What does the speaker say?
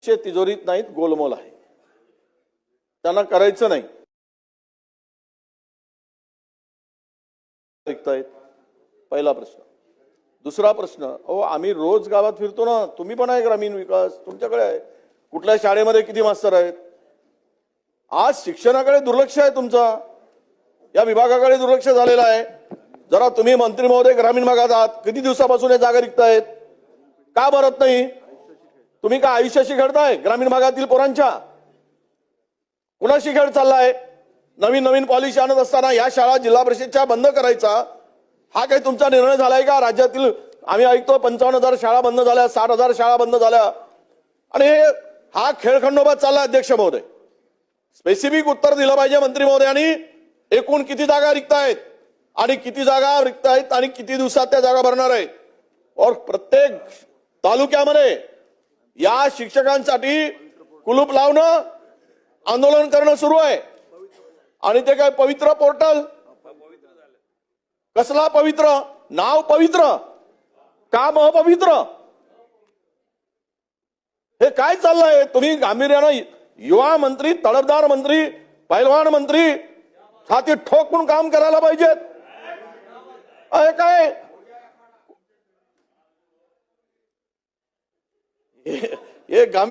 चे तिजोरीत नाहीत, गोलमोल आहे, त्यांना करायचं नाही. ऐकतायत? पहिला प्रश्न. दुसरा प्रश्न, अहो आम्ही रोज गावात फिरतो ना, तुम्ही पण आहे ग्रामीण विकास, तुमच्याकडे आहे. कुठल्या शाळेमध्ये किती मास्तर आहेत? आज शिक्षणाकडे दुर्लक्ष आहे तुमचा, या विभागाकडे दुर्लक्ष झालेलं आहे. जरा तुम्ही मंत्री महोदय ग्रामीण भागात आहात, किती दिवसापासून हे जागा रिक्त आहेत, का भरत नाही? तुम्ही का आयुष्याशी खेळताय ग्रामीण भागातील पोरांच्या? कुणाशी खेळ चाललाय? नवीन नवीन पॉलिसी आणत असताना या शाळा जिल्हा परिषदच्या बंद करायचा हा काही तुमचा निर्णय झालाय का? राज्यातील आम्ही ऐकतो 55,000 शाळा बंद झाल्या, 60,000 शाळा बंद झाल्या, आणि हा खेळखंडोबा चालला. अध्यक्ष महोदय, स्पेसिफिक उत्तर दिलं पाहिजे मंत्री महोदयांनी. एकूण किती जागा रिक्त आहेत आणि किती जागा रिक्त आहेत आणि किती दिवसात त्या जागा भरणार आहे? और प्रत्येक तालुक्यामध्ये या शिक्षकांसाठी कुलूप लावणं, आंदोलन करणं सुरू आहे. आणि ते काय पवित्र पोर्टल? कसला पवित्र? नाव पवित्र, काम अपवित्र. हे काय चाललंय? तुम्ही गांभीर्यानं युवा मंत्री, तडफदार मंत्री, पैलवान मंत्री छाती ठोकून काम करायला पाहिजेत. काय हे